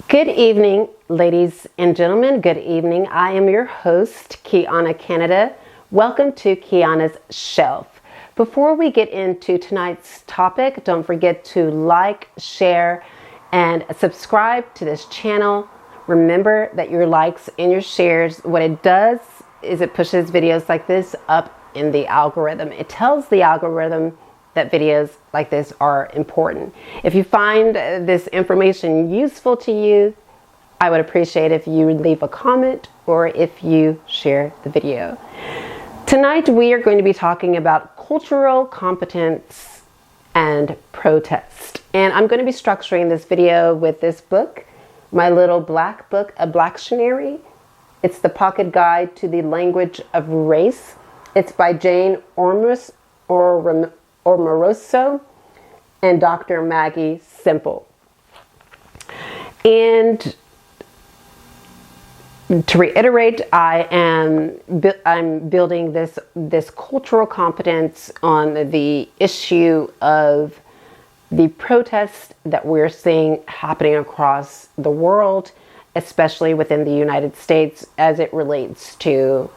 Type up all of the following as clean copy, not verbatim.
Good evening, ladies and gentlemen. Good evening. I am your host, Kiana Canada. Welcome to Kiana's Shelf. Before we get into tonight's topic, don't forget to like, share, and subscribe to this channel. Remember that your likes and your shares, what it does is it pushes videos like this up in the algorithm. It tells the algorithm that videos like this are important. If you find this information useful to you, I would appreciate if you would leave a comment or if you share the video. Tonight we are going to be talking about cultural competence and protest. And I'm going to be structuring this video with this book, my little black book, A Blactionary. It's the Pocket Guide to the Language of Race. It's by Jane Ormoroso and Dr. Maggie Semple. And to reiterate, I'm building this cultural competence on the issue of the protests that we're seeing happening across the world, especially within the United States, as it relates to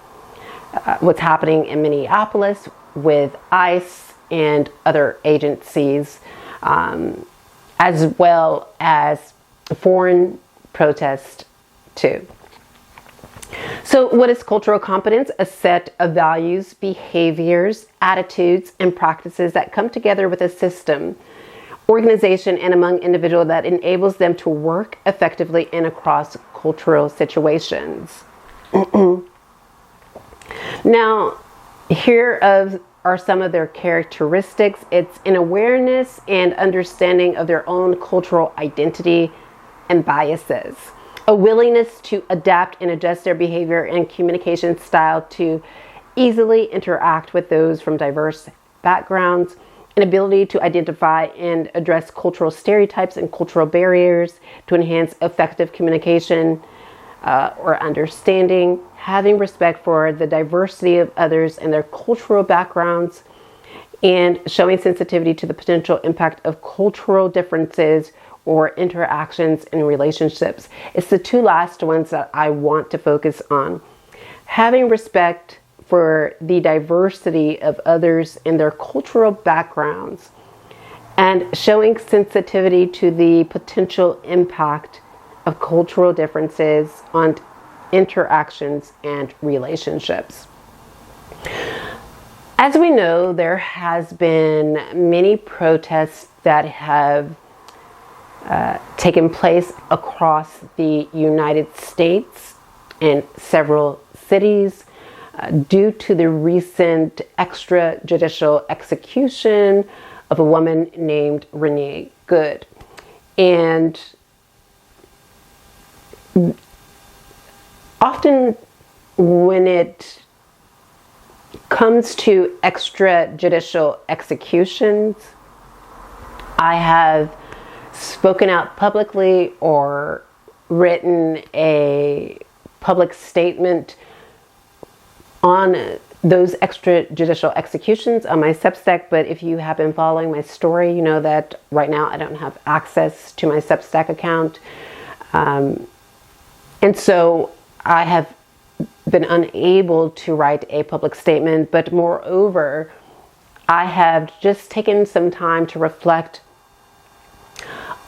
what's happening in Minneapolis with ICE and other agencies, as well as foreign protest too. So what is cultural competence? A set of values, behaviors, attitudes, and practices that come together with a system, organization, and among individuals that enables them to work effectively in across cultural situations. Now, here are some of their characteristics. It's an awareness and understanding of their own cultural identity and biases, a willingness to adapt and adjust their behavior and communication style to easily interact with those from diverse backgrounds, an ability to identify and address cultural stereotypes and cultural barriers to enhance effective communication or understanding, having respect for the diversity of others and their cultural backgrounds, and showing sensitivity to the potential impact of cultural differences or interactions in relationships. It's the two last ones that I want to focus on. Having respect for the diversity of others and their cultural backgrounds, and showing sensitivity to the potential impact of cultural differences on interactions and relationships. As we know, there has been many protests that have taken place across the United States and several cities due to the recent extrajudicial execution of a woman named Renee Good. And often when it comes to extrajudicial executions, I have spoken out publicly or written a public statement on those extrajudicial executions on my Substack. But if you have been following my story, you know that right now I don't have access to my Substack account. And so I have been unable to write a public statement, but moreover, I have just taken some time to reflect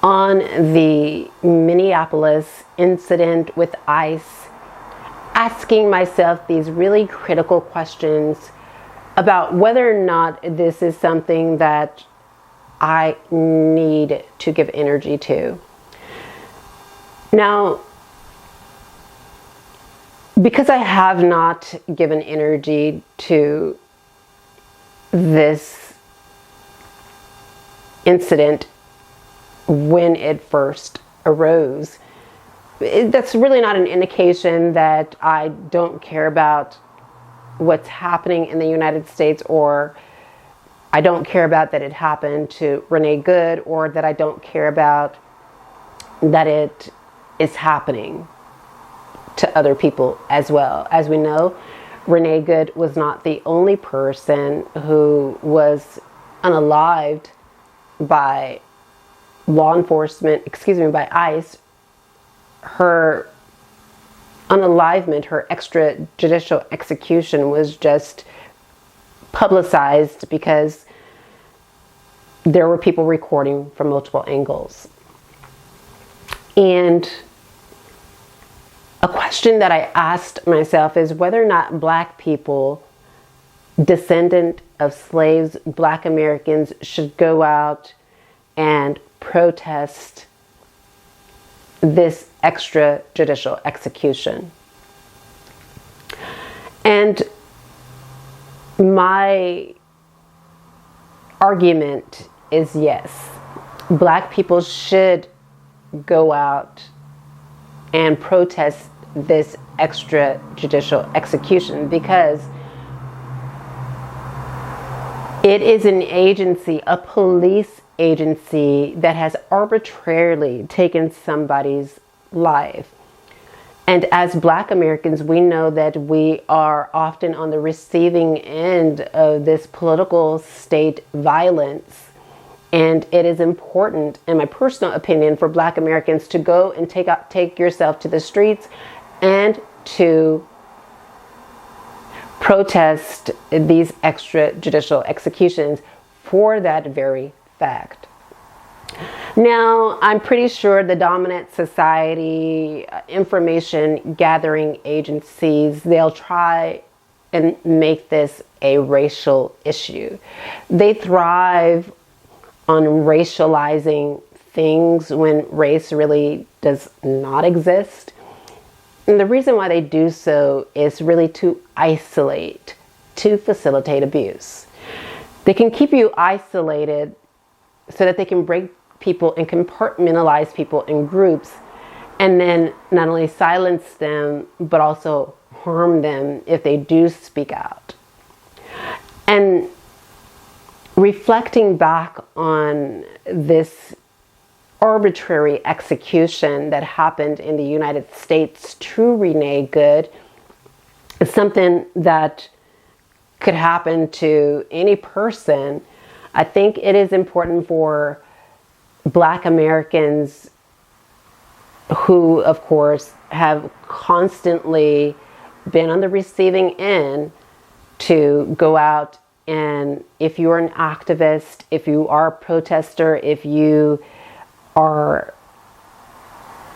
on the Minneapolis incident with ICE, asking myself these really critical questions about whether or not this is something that I need to give energy to. Now, because I have not given energy to this incident when it first arose, that's really not an indication that I don't care about what's happening in the United States, or I don't care about that it happened to Renee Good, or that I don't care about that it is happening to other people as well. As we know, Renee Good was not the only person who was unalived by law enforcement, by ICE her unalivement, her extrajudicial execution, was just publicized because there were people recording from multiple angles. And a question that I asked myself is whether or not Black people, descendant of slaves, Black Americans, should go out and protest this extrajudicial execution. And my argument is yes, Black people should go out and protest this extrajudicial execution, because it is an agency, a police agency, that has arbitrarily taken somebody's life. And as Black Americans, we know that we are often on the receiving end of this political state violence. And it is important, in my personal opinion, for Black Americans to go and take yourself to the streets and to protest these extrajudicial executions for that very fact. Now, I'm pretty sure the dominant society, information gathering agencies, they'll try and make this a racial issue. They thrive on racializing things when race really does not exist. And the reason why they do so is really to isolate, to facilitate abuse. They can keep you isolated so that they can break people and compartmentalize people in groups, and then not only silence them, but also harm them if they do speak out. And reflecting back on this arbitrary execution that happened in the United States to Renee Good is something that could happen to any person. I think it is important for Black Americans, who of course have constantly been on the receiving end, to go out, and if you are an activist, if you are a protester, if you are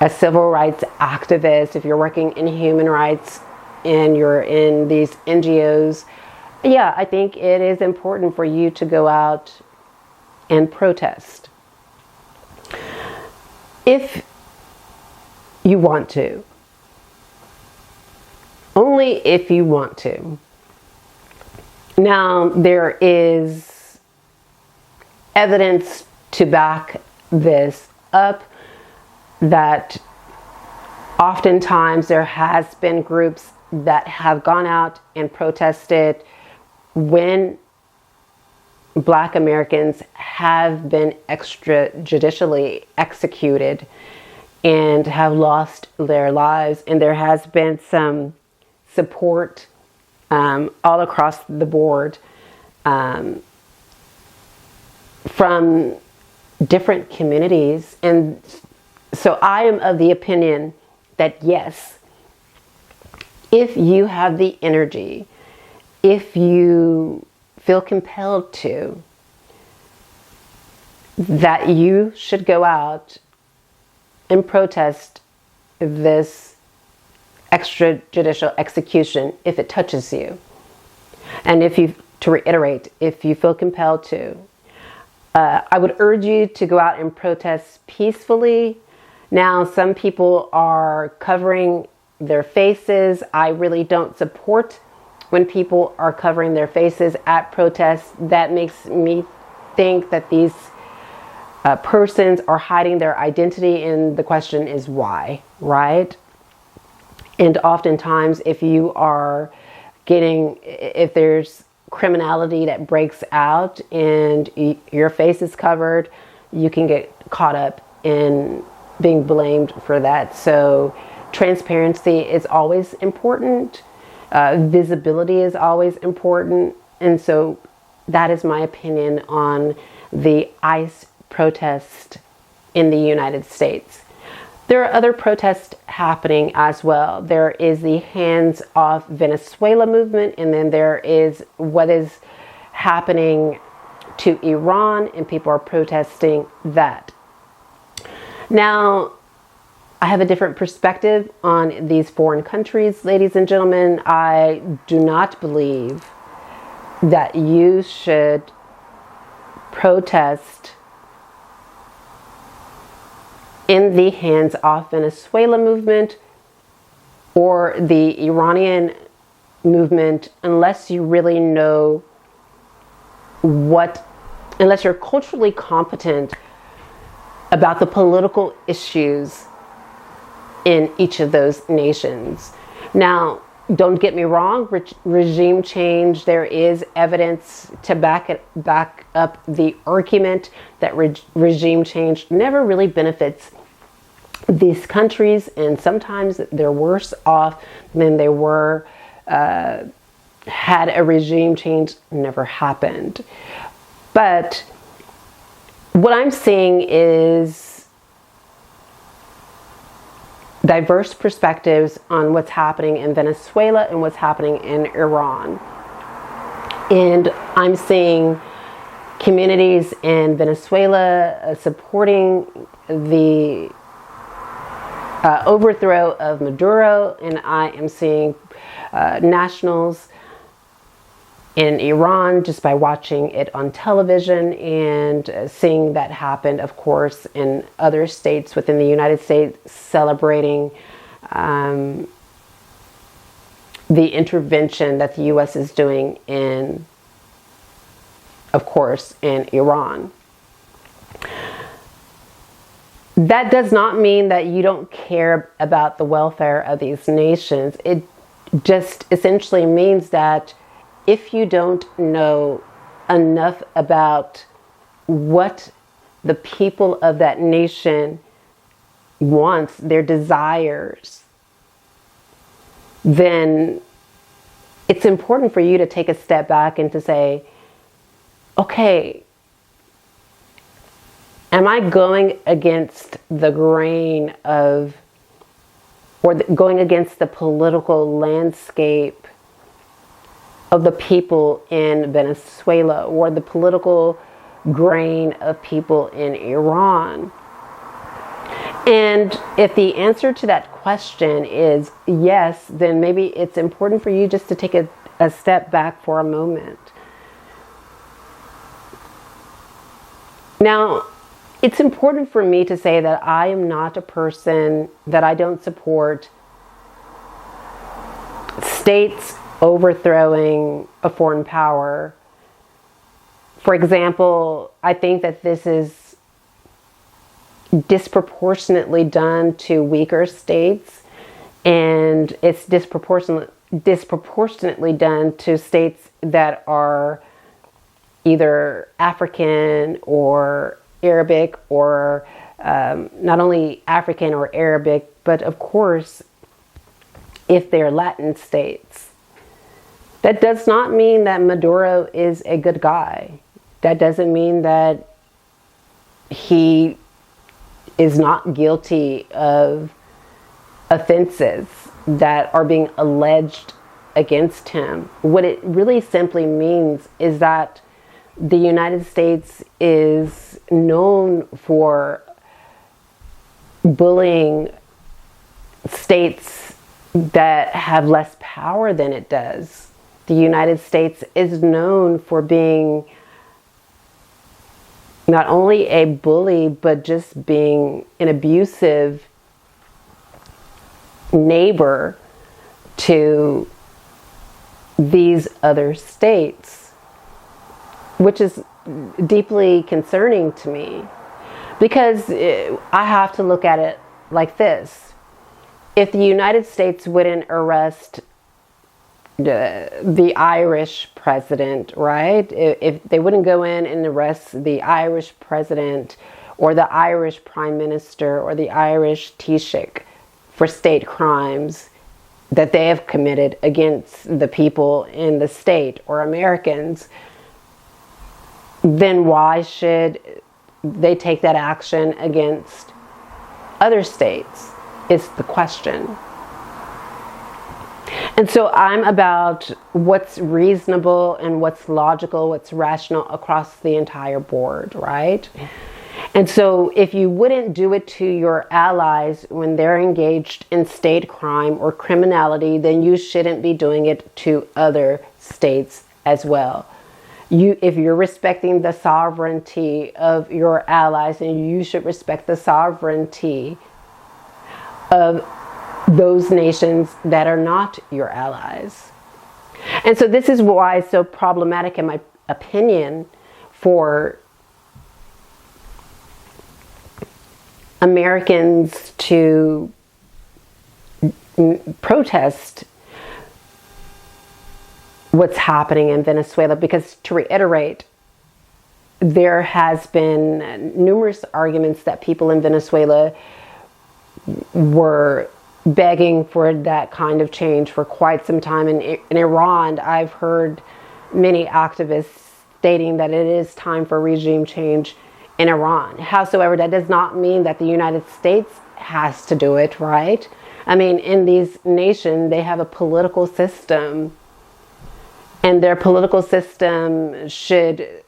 a civil rights activist, if you're working in human rights and you're in these NGOs, yeah, I think it is important for you to go out and protest. If you want to. Only if you want to. Now, there is evidence to back this up, that oftentimes there has been groups that have gone out and protested when Black Americans have been extrajudicially executed and have lost their lives. And there has been some support all across the board from different communities. And so I am of the opinion that yes, if you have the energy, if you feel compelled to, that you should go out and protest this extrajudicial execution if it touches you. And if you, to reiterate, if you feel compelled to, I would urge you to go out and protest peacefully. Now, some people are covering their faces. I really don't support when people are covering their faces at protests. That makes me think that these persons are hiding their identity, and the question is why, right? And oftentimes, if there's criminality that breaks out and your face is covered, you can get caught up in being blamed for that. So transparency is always important. Visibility is always important. And so that is my opinion on the ICE protest in the United States. There are other protests happening as well. There is the Hands Off Venezuela movement, and then there is what is happening to Iran, and people are protesting that. Now, I have a different perspective on these foreign countries, ladies and gentlemen. I do not believe that you should protest in the Hands Off Venezuela movement or the Iranian movement unless you really know unless you're culturally competent about the political issues in each of those nations. Now, don't get me wrong, regime change, there is evidence to back up the argument that regime change never really benefits these countries, and sometimes they're worse off than they were had a regime change never happened. But what I'm seeing is diverse perspectives on what's happening in Venezuela and what's happening in Iran. And I'm seeing communities in Venezuela supporting the overthrow of Maduro, and I am seeing nationals in Iran just by watching it on television and seeing that happen, of course, in other states within the United States, celebrating the intervention that the U.S. is doing in, of course, in Iran. That does not mean that you don't care about the welfare of these nations. It just essentially means that if you don't know enough about what the people of that nation wants, their desires, then it's important for you to take a step back and to say, okay, am I going against the grain of, or going against the political landscape of the people in Venezuela or the political grain of people in Iran? And if the answer to that question is yes, then maybe it's important for you just to take a step back for a moment. Now, it's important for me to say that I am not a person, that I don't support states overthrowing a foreign power. For example, I think that this is disproportionately done to weaker states, and it's disproportionately done to states that are either African or Arabic, or not only African or Arabic, but of course, if they're Latin states. That does not mean that Maduro is a good guy. That doesn't mean that he is not guilty of offenses that are being alleged against him. What it really simply means is that the United States is known for bullying states that have less power than it does. The United States is known for being not only a bully, but just being an abusive neighbor to these other states, which is deeply concerning to me, because I have to look at it like this. If the United States wouldn't arrest the Irish president, right? If they wouldn't go in and arrest the Irish president or the Irish prime minister or the Irish Taoiseach for state crimes that they have committed against the people in the state or Americans, then why should they take that action against other states is the question. And so I'm about what's reasonable and what's logical, what's rational across the entire board, right? And so if you wouldn't do it to your allies when they're engaged in state crime or criminality, then you shouldn't be doing it to other states as well. If you're respecting the sovereignty of your allies, then you should respect the sovereignty of those nations that are not your allies. And so this is why it's so problematic, in my opinion, for Americans to protest what's happening in Venezuela, because, to reiterate, there has been numerous arguments that people in Venezuela were begging for that kind of change for quite some time. In Iran, I've heard many activists stating that it is time for regime change in Iran. Howsoever, that does not mean that the United States has to do it, right? I mean, in these nations, they have a political system, and their political system should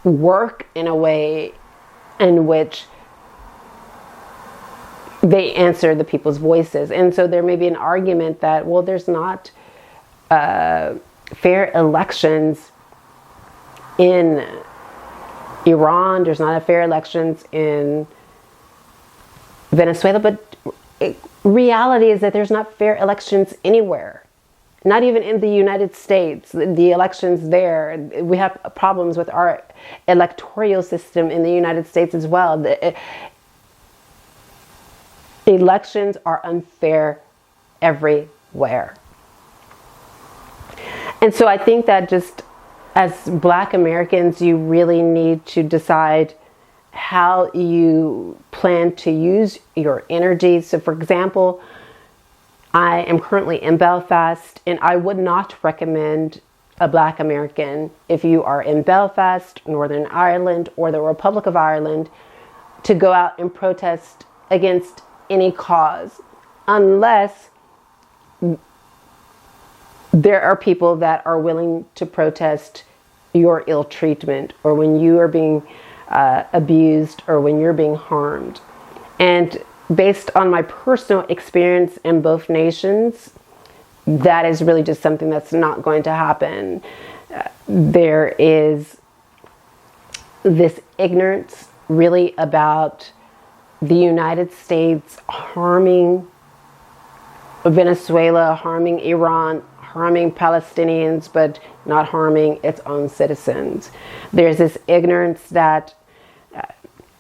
work in a way in which they answer the people's voices. And so there may be an argument that, well, there's not fair elections in Iran, there's not a fair elections in Venezuela, but reality is that there's not fair elections anywhere. Not even in the United States. The elections there, we have problems with our electoral system in the United States as well. The elections are unfair everywhere. And so I think that just as Black Americans, you really need to decide how you plan to use your energy. So for example, I am currently in Belfast, and I would not recommend a Black American, if you are in Belfast, Northern Ireland, or the Republic of Ireland, to go out and protest against any cause, unless there are people that are willing to protest your ill treatment, or when you are being abused, or when you're being harmed. And based on my personal experience in both nations, that is really just something that's not going to happen. There is this ignorance really about the United States harming Venezuela, harming Iran, harming Palestinians, but not harming its own citizens. There's this ignorance that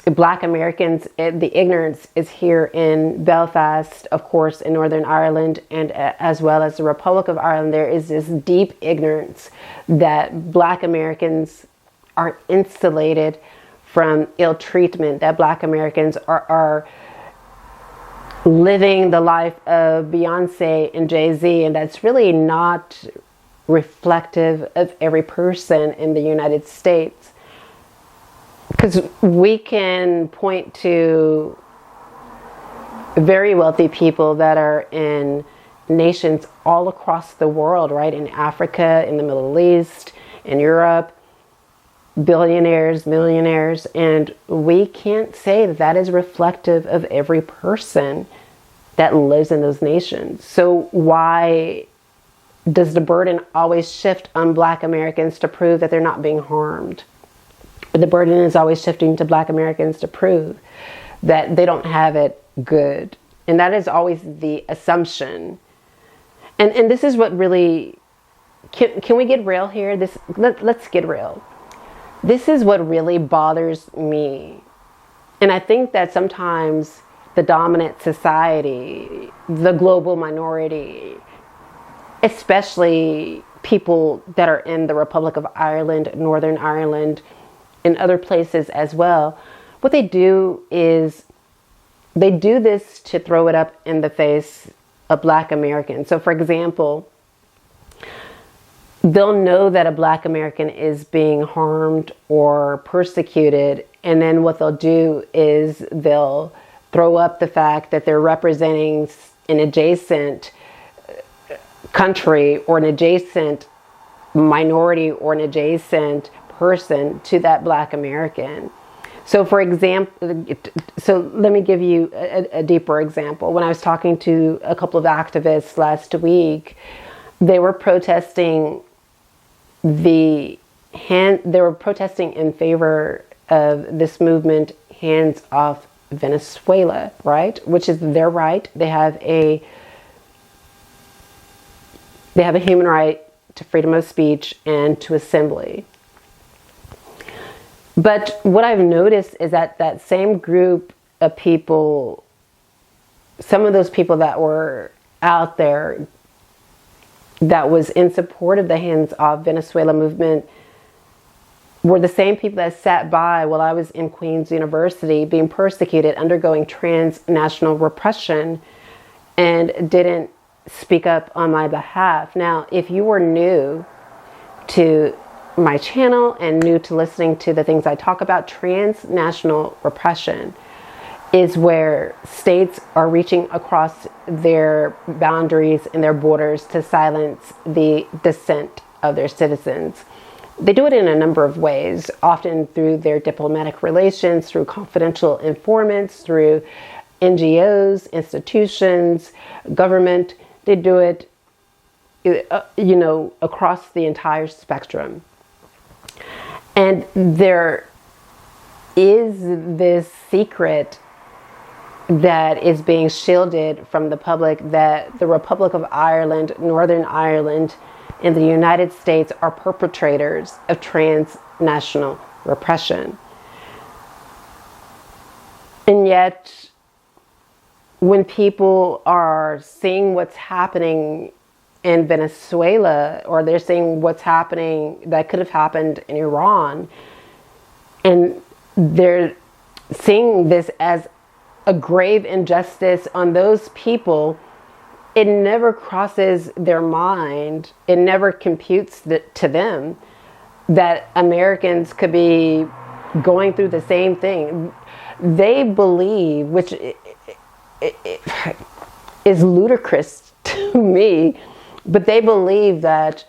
Black Americans, the ignorance is here in Belfast, of course, in Northern Ireland, and as well as the Republic of Ireland. There is this deep ignorance that Black Americans are insulated from ill treatment, that Black Americans are living the life of Beyonce and Jay-Z, and that's really not reflective of every person in the United States. Because we can point to very wealthy people that are in nations all across the world, right? In Africa, in the Middle East, in Europe, billionaires, millionaires, and we can't say that that is reflective of every person that lives in those nations. So why does the burden always shift on Black Americans to prove that they're not being harmed? The burden is always shifting to Black Americans to prove that they don't have it good. And that is always the assumption. And this is what really, can we get real here? Let's get real. This is what really bothers me. And I think that sometimes the dominant society, the global minority, especially people that are in the Republic of Ireland, Northern Ireland, in other places as well, what they do is they do this to throw it up in the face of Black Americans. So for example, they'll know that a Black American is being harmed or persecuted, and then what they'll do is they'll throw up the fact that they're representing an adjacent country or an adjacent minority or an adjacent person to that Black American. So for example, so let me give you a deeper example. When I was talking to a couple of activists last week, they were protesting in favor of this movement, Hands Off Venezuela, right? Which is their right. They have a human right to freedom of speech and to assembly. But what I've noticed is that that same group of people, some of those people that were out there that was in support of the Hands Off Venezuela movement were the same people that sat by while I was in Queen's University being persecuted, undergoing transnational repression, and didn't speak up on my behalf. Now, if you were new to my channel and new to listening to the things I talk about, transnational repression is where states are reaching across their boundaries and their borders to silence the dissent of their citizens. They do it in a number of ways, often through their diplomatic relations, through confidential informants, through NGOs, institutions, government. They do it, across the entire spectrum. And there is this secret that is being shielded from the public that the Republic of Ireland, Northern Ireland, and the United States are perpetrators of transnational repression. And yet, when people are seeing what's happening in Venezuela, or they're seeing what's happening that could have happened in Iran, and they're seeing this as a grave injustice on those people, it never crosses their mind, it never computes to them that Americans could be going through the same thing. They believe, which is ludicrous to me, but they believe that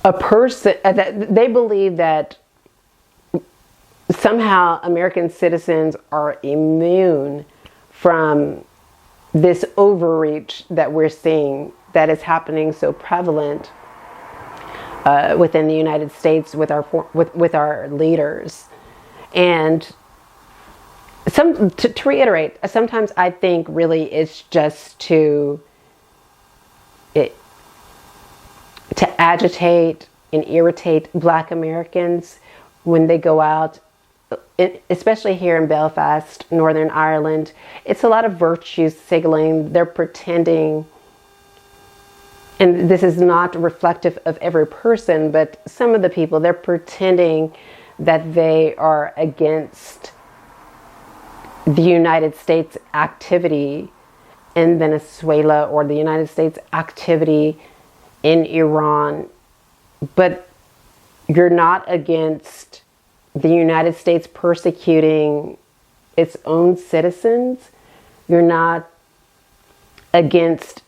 they believe that somehow American citizens are immune from this overreach that we're seeing that is happening so prevalent within the United States with our leaders. And to reiterate, sometimes I think really it's just to agitate and irritate Black Americans when they go out, especially here in Belfast, Northern Ireland. It's a lot of virtue signaling. They're pretending, and this is not reflective of every person, but some of the people, they're pretending that they are against the United States activity in Venezuela or the United States activity in Iran, but you're not against the United States persecuting its own citizens. You're not against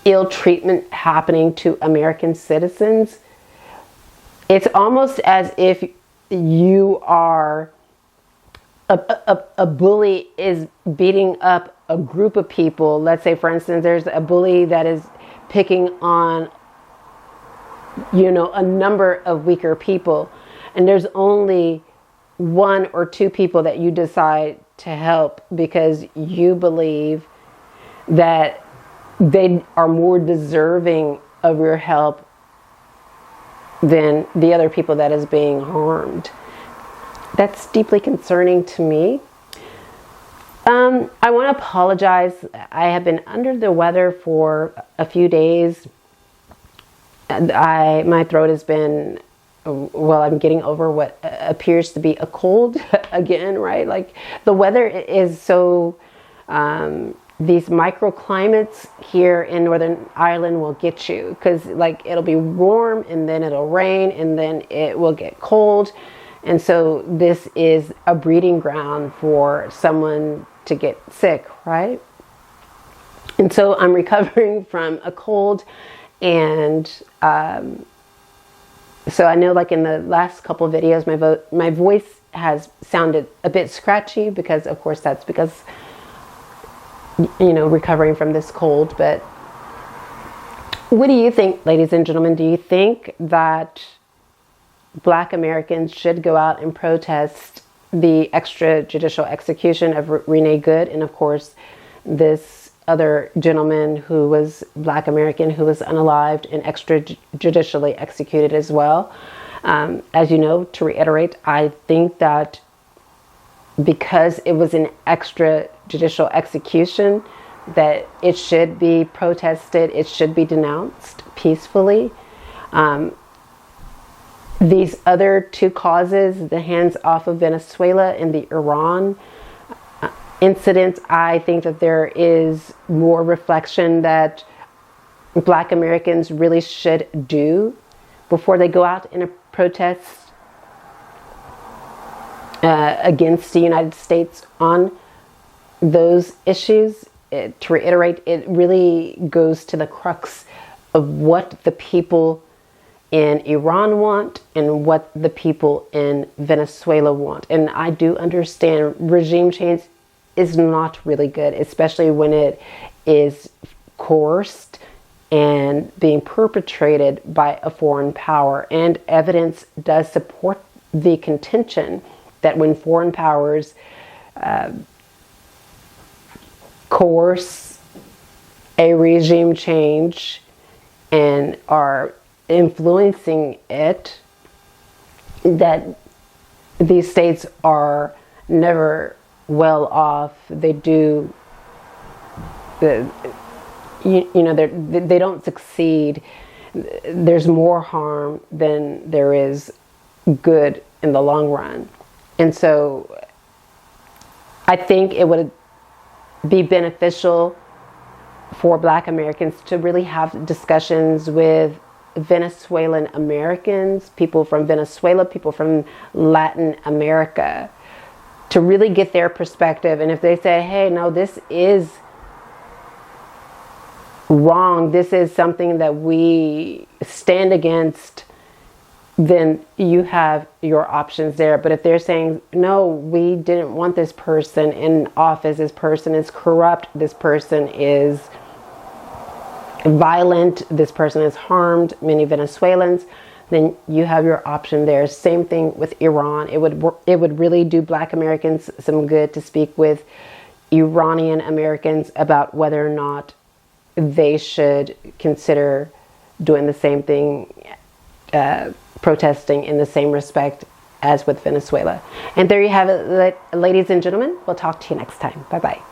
ill treatment happening to American citizens. It's almost as if you are a bully is beating up a group of people. Let's say, for instance, there's a bully that is picking on, a number of weaker people, and there's only one or two people that you decide to help because you believe that they are more deserving of your help than the other people that is being harmed. That's deeply concerning to me. I want to apologize. I have been under the weather for a few days. My throat has been, I'm getting over what appears to be a cold again, right? Like the weather is so, these microclimates here in Northern Ireland will get you, because like it'll be warm and then it'll rain and then it will get cold. And so this is a breeding ground for someone to get sick, right? And so I'm recovering from a cold, and so I know, like in the last couple of videos, my voice has sounded a bit scratchy because, of course, that's because, you know, recovering from this cold. But what do you think, ladies and gentlemen? Do you think that Black Americans should go out and protest the extrajudicial execution of Renee Good, and of course this other gentleman who was Black American who was unalived and extrajudicially executed as well? As you know, to reiterate, I think that because it was an extrajudicial execution, that it should be protested, it should be denounced peacefully. These other two causes, the hands off of Venezuela and the Iran incidents, I think that there is more reflection that Black Americans really should do before they go out in a protest against the United States on those issues. To reiterate, it really goes to the crux of what the people in Iran want and what the people in Venezuela want. And I do understand regime change is not really good, especially when it is coerced and being perpetrated by a foreign power. And evidence does support the contention that when foreign powers coerce a regime change and are influencing it, that these states are never well off. They do, you know, they don't succeed. There's more harm than there is good in the long run. And so I think it would be beneficial for Black Americans to really have discussions with Venezuelan Americans, people from Venezuela, people from Latin America, to really get their perspective. And if they say, hey, no, this is wrong, this is something that we stand against, then you have your options there. But if they're saying, no, we didn't want this person in office, this person is corrupt, this person is violent, this person has harmed many Venezuelans, then you have your option there. Same thing with Iran. It would really do Black Americans some good to speak with Iranian Americans about whether or not they should consider doing the same thing, protesting in the same respect as with Venezuela. And there you have it, ladies and gentlemen. We'll talk to you next time. Bye-bye.